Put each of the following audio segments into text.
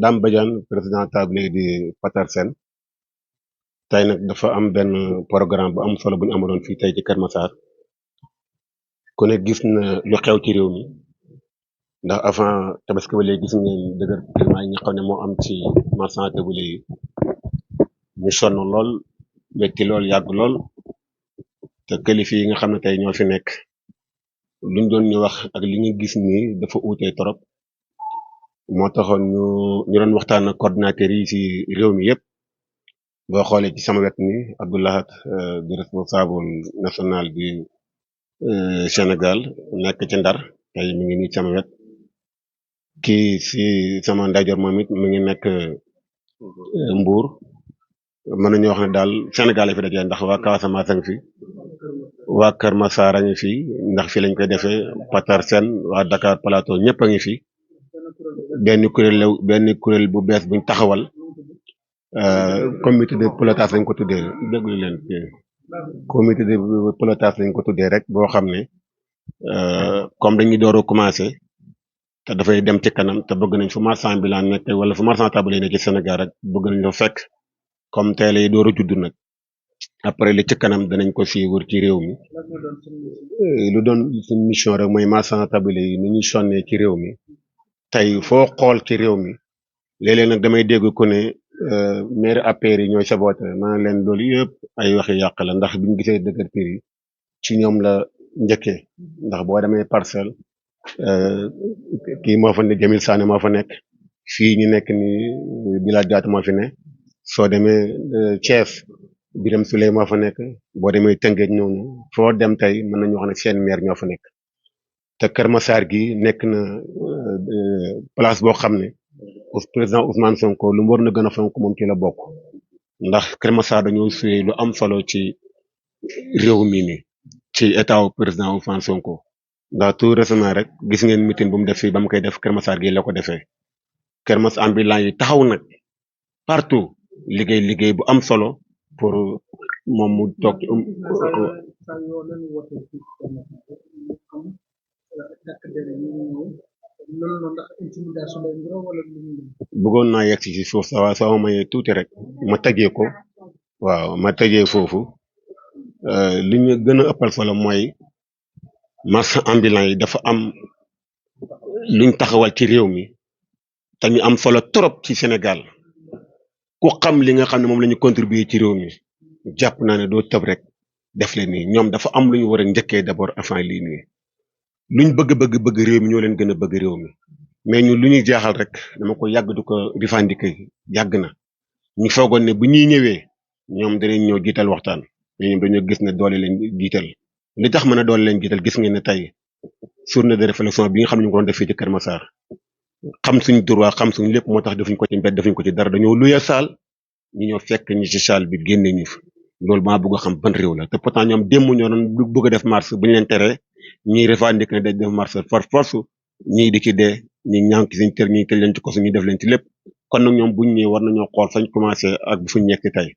Dame Badiane président tablier di Patersen tey nag dafa am benn programme bu am solo bu ñu amaloon fii tey ci Kër Massar ku ne gis na lu xew ci réew mi ndax avant tabaski ba léegi gis ngeen dëgërtement yi nga xam ne moo am ci marchand tablier yi ñu sonn lool metti lool yàgg lool te kilifa yi nga xam ne tey ñoo fi nekk luñ doon ñu wax ak li ñu gis nii dafa uutee trop moo taxoon ñu doon waxtaan ak coordinateur yi ci réew mi yëpp boo xoolee ci sama wet ni Abdoulahat di responsable national du Sénégal nekk ci Ndar tey mi ngi nii sama wet kii ci sama ndeyjoor moom it mi ngi nekk Mbour mën nañu wax ne daal Sénégal la fi dajee ndax waa Casamance a ngi fi waa Kër Massar a ngi fi ndax fi lañ koy defee Patersen waa Dakar Plateau ñëpp a ngi fi benn kuréel bu bees buñ taxawal comité de pilotage lañ ko tuddee déglu leen comité de pilotage lañ ko tuddee rek boo xam ne comme dañuy door a commencé te dafay dem ci kanam te bëgg nañ fu marchand ambulant nekk wala fu marchand tablier nekk ci Sénégal rek bëgg nañ la fekk comme tey lay door a judd nag après li ci kanam danañ ko suivre ci réew mi lu doon suñ mission rek mooy marchand tablier yi ni ñuy sonnee ci réew mi tey foo xool ci réew mi léeg-léeg nag damay dégg ku ne maire APR yi ñooy saboté maa leen loolu yëpp ay waxi yàq la ndax biñu gisee dëgërtir yi ci ñoom la njëkkee ndax boo demee Parcelles kii moo fa ne Jamil Sané moo fa nekk fii ñu nekk ni Bilal Diatta moo fi ne soo demee Thiès Birame Souleye moo fa nekk boo demee Tëngéej noonu foo dem tey mën nañu wax ne seen maire ñoo fa nekk te Kër Massar gi nekk na place boo xam ne président Ousmane Sonko lu mu war na gën a fonk moom ci la bokk ndax Kër Massar dañoo suyee lu am solo ci réew mi ni ci état wu président Ousmane Sonko ndax tout récemment rek gis ngeen meeting bu mu def fii ba mu koy def Kër Massar gi la ko defee Kër Massar ambulant yi taxaw nag partout liggéey bu am solo pour moom mu toog bëggoon naa yegg ci suuf sa waaye soo mayee tuuti rek ma tëjee ko waaw ma tëjee foofu li ñu gën a ëppal solo mooy marchand ambulant yi dafa am luñ taxawal ci réew mi te ñu am solo trop ci Sénégal ku xam li nga xam ne moom la ñu contribuer ci réew mi jàpp naa ne doo tëb rek def leen nii ñoom dafa am lu ñu war a njëkkee d'abord avant lii nii luñ bëgg réew mi ñoo leen gën a bëgg réew mi mais ñu lu ñuy jaaxal rek dama ko yàgg du ko revendiquer yàgg na ñu foogoon ne bu ñuy ñëwee ñoom danañ ñëw jiital waxtaan mais ñoom dañoo gis ne doole leen jiital li tax mën a doole leen jiital gis ngeen ne tey journée de réflexion bi nga xam ne ñu ko doon def fii ci Kër Massar xam suñ droit xam suñ lépp moo tax defuñ ko ci mbedd defuñ ko ci dara dañoo luye saal ñu ñëw fekk ñi ci saal bi génne ñu fi loolu maa bëgg a xam ban réew la te pourtant ñoom démb ñoo doon bëgg a def marche bu ñu leen teree ñiy revendiquer ne dañ def marche par force ñii di ci dee ñi ñànk suñ tër ñi tëj leen ci kosu ñu def leen ci lépp kon nag ñoom buñ ñëwee war nañoo xool fañ commencé ak fuñ nekk tey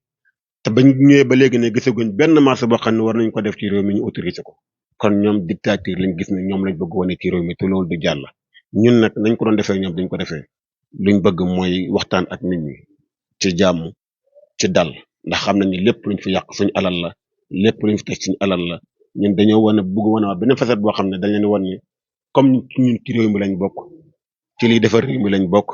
te bañ ñëwee ba léegi ne gisaguñ benn marche boo xam ne war nañ ko def ci réew mi ñu autorisé ko kon ñoom dictature lañ gis ne ñoom lañ bëgg wane ci réew mi te loolu du jàll ñun nag nañ ko doon defee ñoom dañ ko defee luñ bëgg mooy waxtaan ak nit ñi ci jàmm ci dal ndax xam nañ ni lépp luñ fi yàq suñu alal la lépp luñ fi teg suñu alal la ñun dañoo wane bëgg wane waa beneen facette boo xam ne dañ leen wan ni comme ñun ci réew mi lañ bokk ci liy defar réew mi lañ bokk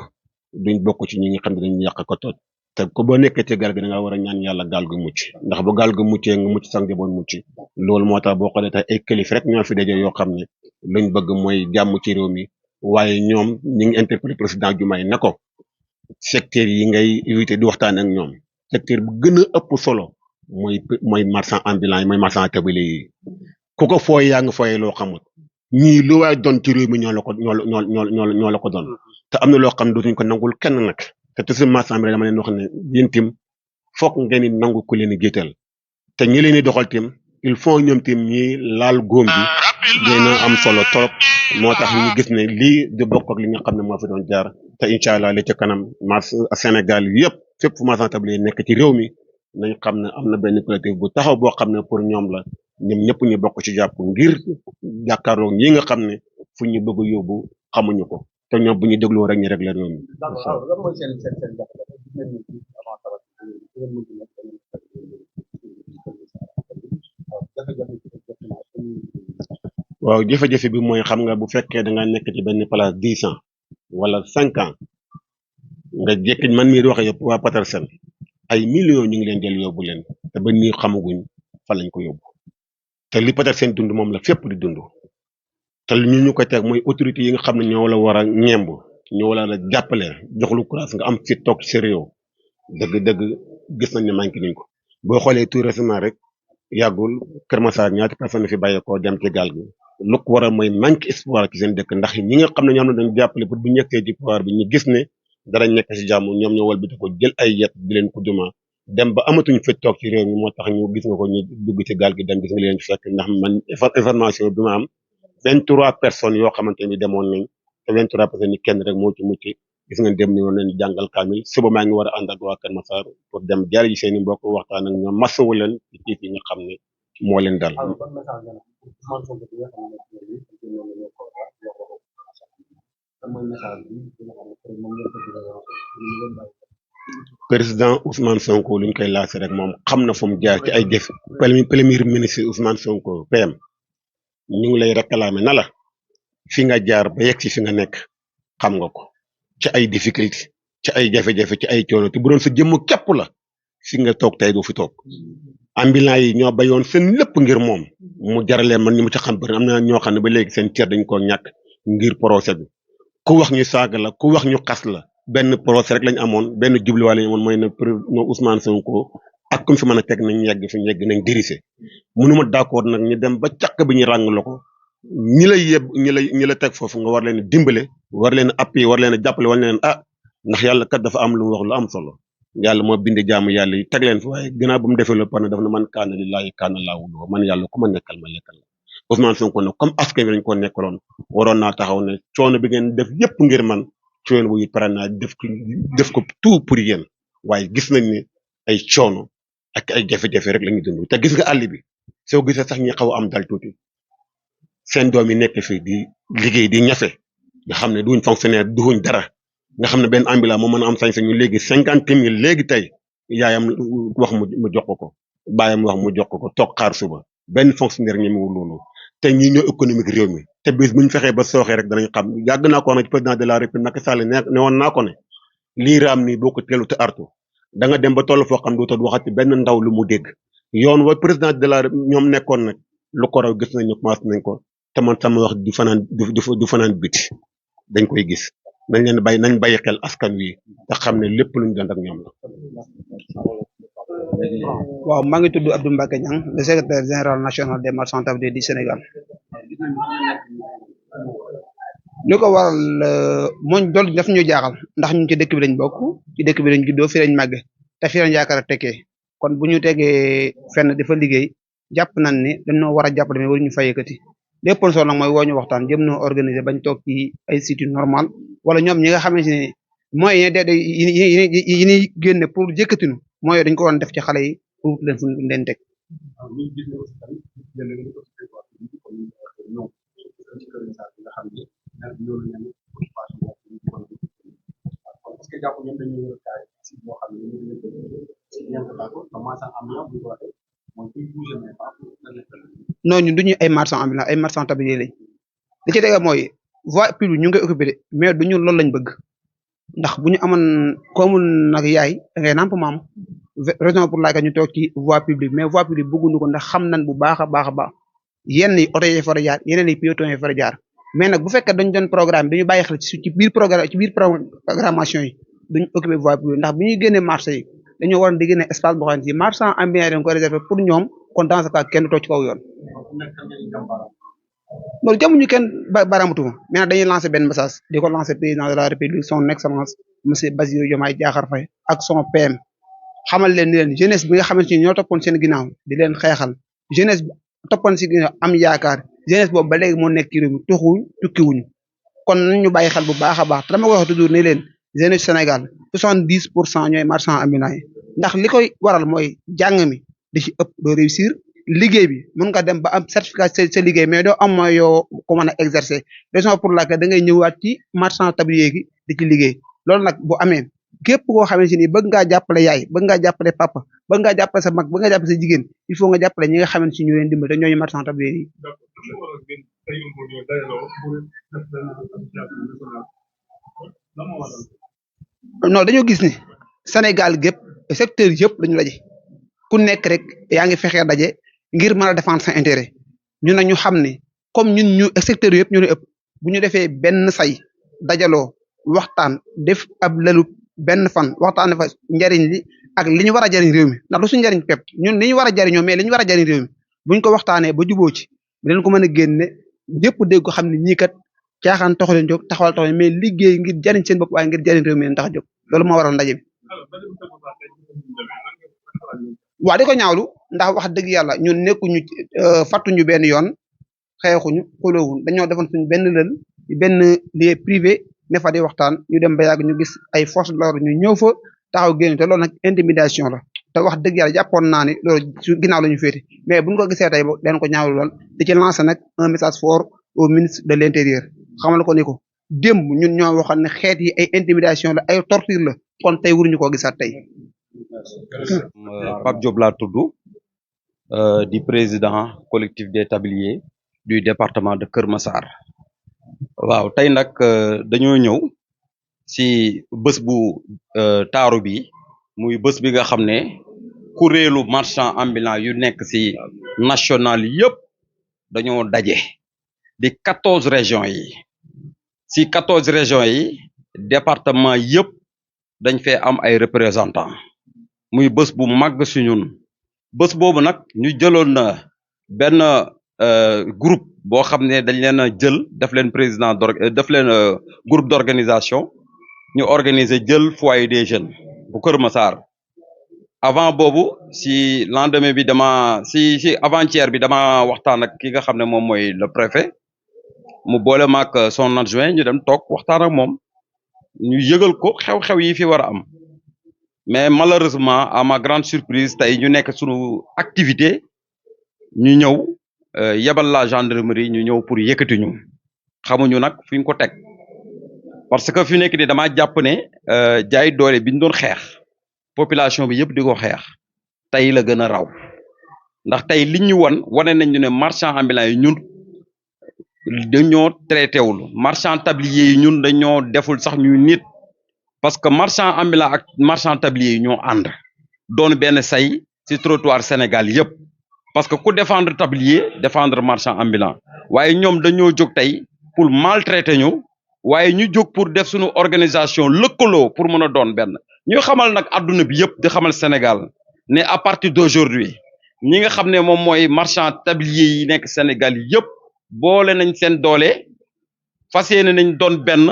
duñ bokk ci ñi nga xam ne dañuy yàq ko toot te ko boo nekkee ci gaal gi da nga war a ñaan yàlla gaal gu mucc ndax bu gaal gu muccee nga mucc sax njaboot mucc loolu moo tax boo xoolee tey ay kilifa rek ñoo fi daje yoo xam ne luñ bëgg mooy jàmm ci réew mi waaye ñoom ñi ngi interpellé président Diomaye na ko secteur yi ngay éviter di waxtaan ak ñoom secteur bu gën a ëpp solo mooy marchand ambulant yi mooy marchand tablier yi ku ko fooy yaa ngi fooyee loo xamul ñii lu waay doon ci réew mi ñoo la ko doon te am na loo xam ne dootuñ ko nangul kenn nag te toujours marchand ambulant dama leen wax ne yéen tim foog ngeen di nangu ku leen di jiital te ñi leen di doxal tim il faut ñoom tim ñi laal góom bi dina am solo trop moo tax ñu gis ne lii di bokk ak li nga xam ne moo fi doon jaar te incha allah li ci kanam Sénégal yëpp fépp fu marchand tablier nekk ci réew mi nañ xam ne am na benn collectif bu taxaw boo xam ne pour ñoom la ñoom ñëpp ñu bokk ci jàpp ngir jàkkaarloo ñi nga xam ne fu ñu bëgg yóbbu xamuñu ko te ñoom bu ñu dégloo rek ñu rek la réew mi. waaw jafe-jafe bi mooy xam nga bu fekkee da nga nekk ci benn place 10 ans wala 5 ans nga jékki man mii di wax yëpp waa Petersen ay millions ñu ngi leen jël yóbbu leen te ba nii xamaguñ fa lañ ko yóbbu te li Petersen dund moom la fépp di dund te ñu ko teg mooy autorité yi nga xam ne ñoo la war a ñemb ñoo la jàppale jox lu courage nga am fi toog ci réew dëgg-dëgg gis nañ ne manqué nañ ko boo xoolee tout récemment rek yàggul Kër Massar ñaati personne fi bàyyeekoo dem ci gaal gi lu ko waral mooy manque espoir ci seen dëkk ndax ñi nga xam ne ñoom dañ jàppale pour bu ñekkee ci pouvoir bi ñu gis ne dara nekk ci jàmm ñoom ñoo wal bi ko jël ay yet di leen ko duma dem ba amatuñ fi toog ci réew mi moo tax ñu gis nga ko ñu dugg ci gaal gi dem gis nga leen fekk ndax man information bi ma am 23 personnes yoo xamante ni demoon nañ te 23 personnes yi kenn rek moo ci mucc gis nga dem ni woon nañu jàngal kaamil suba maa ngi war a ànd ak waa Kër Massar pour dem jaare ji seen i mbokk waxtaan ak ñoom masawu leen ci tiis yi nga xam ne moo leen dal. président Ousmane Sonko luñ koy laajte rek moom xam na fu mu jaar ci ay jëf premier ministre Ousmane Sonko PM ñu ngi lay réclamer na la fi nga jaar ba yegg si fi nga nekk xam nga ko ci ay difficulté ci ay jafe-jafe ci ay coono te bu doon sa jëmm képp la fi nga toog tey du fi toog ambulant yi ñoo bayoon seen lépp ngir moom mu jaralee man ñu mu ci xam bëri am na ñoo xam ne ba léegi seen cër dañ koo ñàkk ngir procès bi ku wax ñu saaga la ku wax ñu xas la benn procès rek lañ amoon benn jubluwaay lañ amoon mooy ne Ousmane Sonko ak kum fi mën a teg nañ yegg fi ñu yegg nañ dirise mënuma d'accord nag ñu dem ba càkk bi ñu ràng la ko ñi lay yeb ñi la teg foofu nga war leen dimbale war leen appuyer war leen jàppale war leen ndax yàlla kat dafa am lu mu wax lu am solo yàlla moo bind jaamu yàlla yi teg leen fi waaye gannaaw ba mu defee le parne daf na man kaana lillaahi kaana laahu lahu man yàlla ku ma nekkal ma nekkal la Ousmane Sonko nag comme askan wi lañ ko nekkaloon waroon naa taxaw ne coono bi ngeen def yépp ngir man coono bu pare naa def ko tout pour yéen waaye gis nañ ne ay coono ak ay jafe-jafe rek la ñuy dund te gis nga àll bi soo gisee sax ñi xaw a am dal tuuti seen doom yi nekk fii di liggéey di ñafe nga xam ne duñ fonctionnaire duñ dara nga xam ne benn ambulant moo mën a am sañ-sañ ñu léegi 50 000 léegi tey yaayam wax mu jox ko baayam wax mu jox ko toog xaar suba benn fonctionnaire ñemewul loolu te ñi ñoo économique réew mi te bis buñ fexee ba sooxee rek danañ xam yàgg naa ko wax nag président de la république Macky Sall ne woon naa ko ne lii raam nii boo ko teelu te artu da nga dem ba toll foo xam dootoo waxati benn ndaw lu mu dégg yoon wa président de la ñoom nekkoon nag lu ko raw gis nañu commencé nañ ko te man sama wax du fanaan biti dañ koy gis nañ leen bàyyi nañ bàyyi xel askan wi te xam ne lépp luñ doon ak ñoom la. waaw maa ngi tudd Abdou Mbacké Niang le secrétaire général national des marchands tabliers du Sénégal. li ko waral mooñ dool daf ñu jaaxal ndax ñun ci dëkk bi lañ bokk ci dëkk bi lañ juddoo fi lañ màgge te fi lañ yaakaar a tekkee kon bu ñu tegee fenn dafa liggéey jàpp nañ ne dañoo war a jàppale mais waruñu fay yëkkati lépp solo nag mooy woo ñu waxtaan jëm noo organiser bañ toog ci ay sites normal wala ñoom ñi nga xamante ne moyens yi ñuy génne pour jëkkatinu mooy dañ ko waroon def ci xale yi pour leen fu leen teg. non ñun duñu ay marchands ambulants ay marchands tabliers lañ li ci tege mooy voie publique ñu ngi koy occupé mais duñu loolu lañ bëgg ndax bu ñu amoon koomul nag yaay da ngay nàmp maam raison pour laquelle ñu toog ci voie publique mais voie publique bëgguñu ko ndax xam nañ bu baax a baax a baax yenn yi oto yi fara jaar yeneen yi piétons yi fara jaar mais nag bu fekkee dañ doon programme dañu bàyyi xel ci biir programme ci biir programmation yi duñu occupé voie publique ndax bu ñuy génnee marché yi dañoo waroon di génne espace boo xam ne ci marchand ambulant dañ ko réservé pour ñoom kon dans ce cas kenn toog ci kaw yoon loolu jamuñu kenn baramatuma mais nag dañuy lancer benn message di ko lancer président de la république son excellence monsieur Bassirou Diomaye Diakhar Faye ak son PM xamal leen ni leen jeunesse bi nga xamante ni ñoo toppoon seen ginnaaw di leen xeexal jeunesse bi toppoon si ginnaaw am yaakaar jeunesse boobu ba léegi moo nekk ci réew mi tuxuñ tukkiwuñu kon nañ ñu bàyyi xel bu baax a baax te dama ko wax toujours ne leen jeunesse Sénégal 70% ñooy marchand ambulant yi ndax li koy waral mooy jàng mi di ci ëpp doo réussir liggéey bi mën nga dem ba am certificat sa liggéey mais doo am mooy yoo ko mën a exercer raison pour laquelle da ngay ñëwaat ci marchand tablier gi di ci liggéey loolu nag bu amee képp koo xamante si ni bëgg ngaa jàppale yaay bëgg ngaa jàppale papa bëgg ngaa jàppale sa mag bëgg ngaa jàppale sa jigéen il faut nga jàppale ñi nga xamante si ñu leen dimbali te ñooñu marchand tablier yi. non dañoo gis ni Sénégal gépp secteur yëpp dañu daje ku nekk rek yaa ngi fexee daje ngir mën a défendre sa intérêt ñun nag ñu xam ne comme ñun ñu secteur yëpp ñu ne ëpp bu ñu defee benn say dajaloo waxtaan def ab lalu benn fan waxtaan fa njariñ li ak li ñu war a jariñ réew mi ndax du suñu njariñ pepp ñun li ñu war a jariñoo mais li ñu war a jariñ réew mi buñ ko waxtaanee ba juboo ci dinañ ko mën a génne ñëpp dégg ko xam ne ñii kat caaxaan taxu leen jóg taxawal taxaw mais liggéey ngir jariñ seen bopp waaye ngir jariñ réew mi leen tax a jóg loolu moo waral ndaje bi. waa di ko ñaawlu ndax wax dëgg yàlla ñun nekkuñu fattuñu benn yoon xeexuñu xulóowuñ dañoo defoon suñu benn lël benn lieu privé ne fa di waxtaan ñu dem ba yàgg ñu gis ay force de l'ordre ñu ñëw fa taxaw génn te loolu nag intimidation la te wax dëgg yàlla jàppoon naa ni loolu ginnaaw la ñu féete mais buñ ko gisee tey ba dañ ko ñaawlu lool di ci lancé nag un message fort au ministre de l'intérieur xamal ko ni ko démb ñun ñoo waxoon ne xeet yi ay intimidation la ay torture la kon tey waruñu koo gisaat tey. Pape Diop laa tudd di président collectif des tabliers du département de Kër Massar waaw tey nag dañoo ñëw si bés bu taaru bi muy bés bi nga xam ne kuréelu marchand ambulant yu nekk si national yëpp dañoo daje di 14 régions yi si 14 régions yi département yëpp dañ fee am ay représentants muy bés bu màgg si ñun bés boobu nag ñu jëloon na benn groupe boo xam ne dañ leen a jël def leen président def leen groupe d'organisation ñu organiser jël foyer des jeunes bu Kër Massar avant boobu si lendemain bi si avant-hier bi dama waxtaan ak ki nga xam ne moom mooy le préfet mu boole maak son adjoint ñu dem toog waxtaan ak moom ñu yëgal ko xew-xew yi fi war a am mais malheureusement à ma grande surprise tey ñu nekk suñu activité ñu ñëw yebal la gendarmerie ñu ñëw pour yëkkati ñu xamuñu nag fi ñu ko teg parce que fi nekk ni dama jàpp ne jaay doole bi ñu doon xeex population bi yëpp di ko xeex tey la gën a raw ndax tey li ñu wane nañ ñu ne marchand ambulant yi ñun dañoo traité wul marchand tablier yi ñun dañoo deful sax ñuy nit parce que marchand ambulant ak marchand tablier yi ñoo ànd doon benn say ci trottoir Sénégal yëpp parce que ku défendre tablier défendre marchand ambulant waaye ñoom dañoo jóg tey pour maltraiter ñu waaye ñu jóg pour def suñu organisation lëkkaloo pour mën a doon benn ñu xamal nag adduna bi yëpp di xamal Sénégal ne à partir d'aujourd'hui ñi nga xam ne moom mooy marchand tablier yi nekk Sénégal yëpp boole nañ seen doole fas yéene nañ doon benn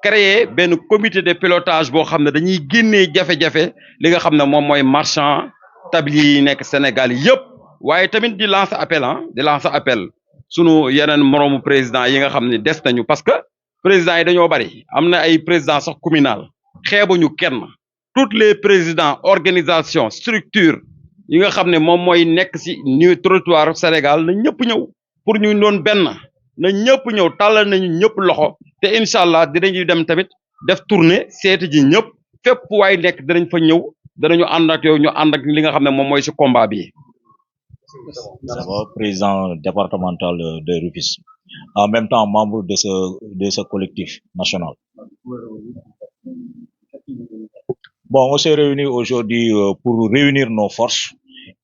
créer benn comité de pilotage boo xam ne dañuy génnee jafe-jafe li nga xam ne moom mooy marchand tablier yi nekk Sénégal yëpp waaye tamit di lancer appel sunu yeneen moroomu président yi nga xam ne des nañu parce que présidents yi dañoo bari am na ay présidents sax communal xeebuñu kenn toutes les présidents organisations structures yi nga xam ne moom mooy nekk ci ni trottoir Sénégal na ñëpp ñëw pour ñu doon benn na ñëpp ñëw tàllal nañu ñëpp loxo te incha allah dinañu dem tamit def tournée seeti ji ñëpp fépp waay nekk dinañ fa ñëw danañu ànd ak yow ñu ànd ak li nga xam ne moom mooy ci combat bi. D'abord, président départemental de Rufisque, en même temps membre de ce collectif national. Bon, on s'est réunis aujourd'hui pour réunir nos forces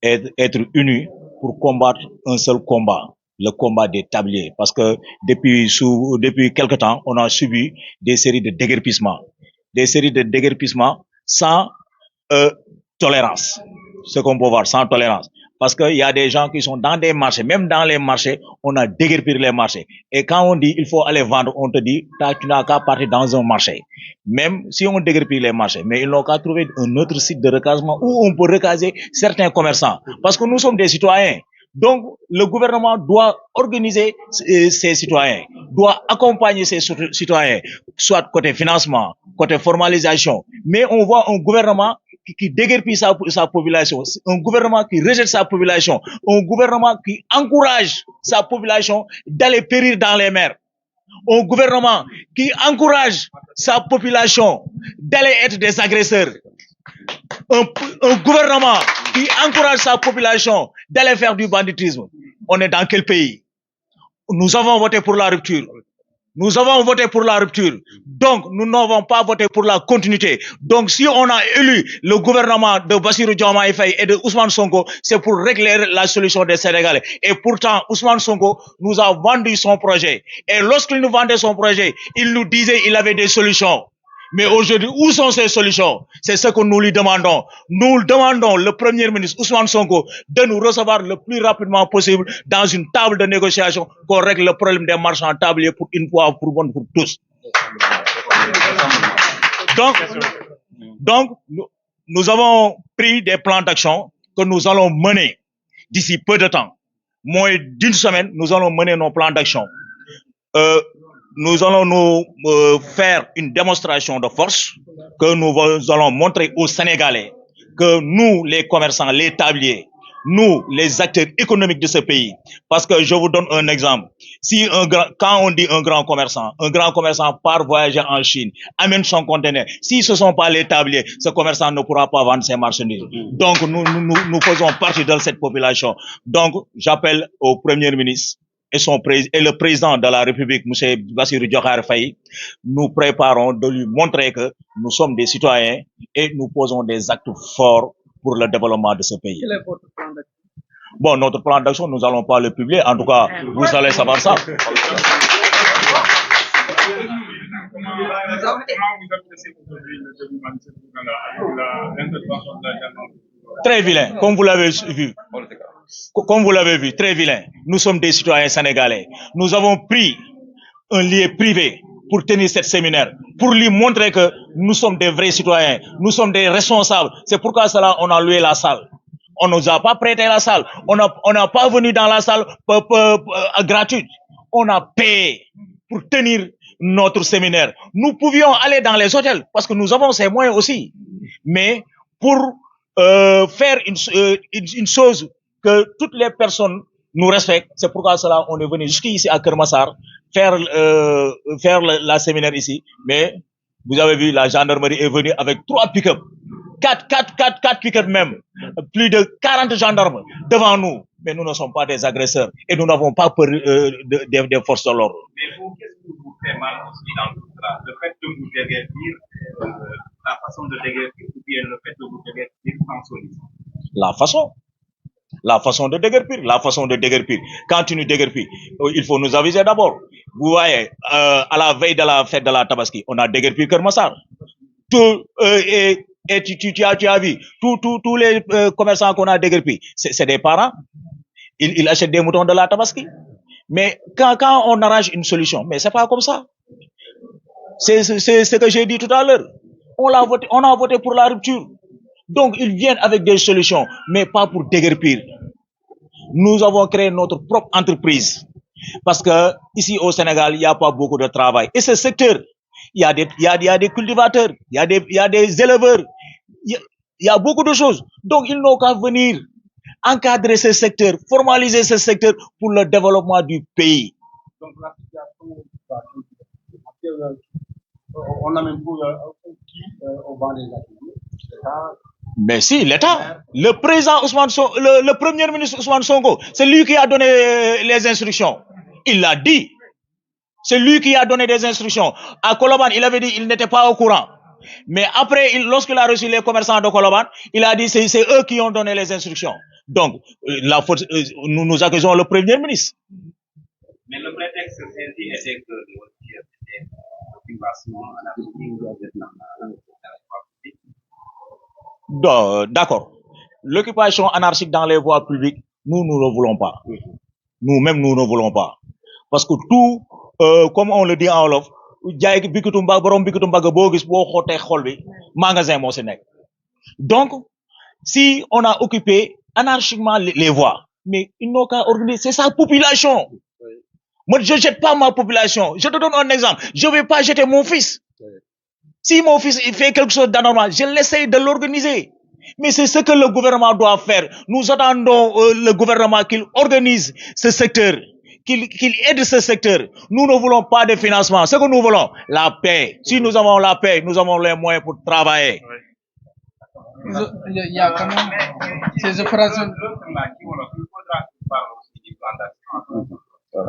et être unis pour combattre un seul combat, le combat des tabliers. Parce que depuis quelque temps, on a subi des séries de déguerpissements sans tolérance. Ce qu'on peut voir, sans tolérance. Parce qu'il y a des gens qui sont dans des marchés, même dans les marchés, on a déguerpi les marchés. Et quand on dit il faut aller vendre, on te dit tu n'as qu'à partir dans un marché. Même si on déguerpit les marchés, mais ils n'ont qu'à trouver un autre site de recasement où on peut recaser certains commerçants. Parce que nous sommes des citoyens. Donc, le gouvernement doit organiser ses citoyens, doit accompagner ses citoyens, soit côté financement, côté formalisation. Mais on voit un gouvernement qui déguerpit sa population, un gouvernement qui rejette sa population, un gouvernement qui encourage sa population d'aller périr dans les mers, un gouvernement qui encourage sa population d'aller être des agresseurs, un gouvernement qui encourage sa population d'aller faire du banditisme. On est dans quel pays? Nous avons voté pour la rupture. Nous avons voté pour la rupture. Donc, nous n'avons pas voté pour la continuité. Donc, si on a élu le gouvernement de Bassirou Diomaye Faye et de Ousmane Sonko, c'est pour régler la solution des Sénégalais. Et pourtant, Ousmane Sonko nous a vendu son projet. Et lorsqu'il nous vendait son projet, il nous disait qu'il avait des solutions. Mais aujourd'hui, où sont ces solutions? C'est ce que nous lui demandons. Nous demandons le Premier ministre Ousmane Sonko de nous recevoir le plus rapidement possible dans une table de négociation pour régler le problème des marchands tabliers pour une fois pour bonne pour tous. Donc nous avons pris des plans d'action que nous allons mener d'ici peu de temps. Moins d'une semaine, nous allons mener nos plans d'action. Nous allons nous faire une démonstration de force que nous allons montrer aux Sénégalais que nous, les commerçants, les tabliers, nous, les acteurs économiques de ce pays, parce que je vous donne un exemple. Si quand on dit un grand commerçant part voyager en Chine, amène son conteneur. Si ce ne sont pas les tabliers, ce commerçant ne pourra pas vendre ses marchandises. Donc, nous faisons partie de cette population. Donc, j'appelle au Premier ministre et le président de la République, M. Bassirou Diomaye Faye, nous préparons de lui montrer que nous sommes des citoyens et nous posons des actes forts pour le développement de ce pays. Quel est votre plan d'action? Bon, notre plan d'action, nous n'allons pas le publier. En tout cas, vous allez savoir ça. Très vilain, comme vous l'avez vu. Comme vous l'avez vu, très vilain. Nous sommes des citoyens sénégalais. Nous avons pris un lieu privé pour tenir cette séminaire, pour lui montrer que nous sommes des vrais citoyens, nous sommes des responsables. C'est pourquoi cela, on a loué la salle. On ne nous a pas prêté la salle. On n'a pas venu dans la salle gratuite. On a payé pour tenir notre séminaire. Nous pouvions aller dans les hôtels parce que nous avons ces moyens aussi. Mais pour faire une chose que toutes les personnes nous respectent, c'est pourquoi cela on est venu jusqu'ici à Kermassar faire la séminaire ici. Mais vous avez vu, la gendarmerie est venue avec 3 pick-up. 4 pick-up même. Plus de 40 gendarmes devant nous. Mais nous ne sommes pas des agresseurs et nous n'avons pas peur des forces de l'ordre. Mais vous, qu'est-ce qui vous fait mal aussi dans tout ça? Le fait de vous déguerpir, la façon de déguerpir, ou bien le fait de vous déguerpir sans solution? La façon de déguerpir. Quand tu nous déguerpis, il faut nous aviser d'abord. Vous voyez, à la veille de la fête de la Tabaski, on a déguerpi Kermassar. Et tu as vu, tous les commerçants qu'on a déguerpis, c'est des parents. Ils achètent des moutons de la Tabaski. Mais quand on arrange une solution, mais c'est pas comme ça. C'est ce que j'ai dit tout à l'heure. On a voté pour la rupture. Donc, ils viennent avec des solutions, mais pas pour déguerpir. Nous avons créé notre propre entreprise. Parce que ici au Sénégal, il n'y a pas beaucoup de travail. Et ce secteur, il y a des cultivateurs, il y a des éleveurs, il y a beaucoup de choses. Donc, ils n'ont qu'à venir encadrer ce secteur, formaliser ce secteur pour le développement du pays. Donc, la situation, on a même qui au banc des activités. Mais si, l'État, le président Ousmane Sonko, le premier ministre Ousmane Sonko, c'est lui qui a donné les instructions. Il l'a dit. C'est lui qui a donné des instructions. À Koloban, il avait dit qu'il n'était pas au courant. Mais après, lorsqu'il a reçu les commerçants de Koloban, il a dit c'est eux qui ont donné les instructions. Donc, nous accusons le premier ministre. Mais le prétexte était que D'accord. L'occupation anarchique dans les voies publiques, nous ne voulons pas. Nous-mêmes, nous ne voulons pas. Parce que tout, comme on le dit en Wolof, donc, si on a occupé anarchiquement les voies, mais ils n'ont qu'à organiser, c'est sa population. Moi, je ne jette pas ma population. Je te donne un exemple. Je ne vais pas jeter mon fils. Si mon fils il fait quelque chose d'anormal, je l'essaye de l'organiser. Mais c'est ce que le gouvernement doit faire. Nous attendons le gouvernement qu'il organise ce secteur, qu'il aide ce secteur. Nous ne voulons pas de financement. Ce que nous voulons, la paix. Si nous avons la paix, nous avons les moyens pour travailler. Il y a quand même ces opérations.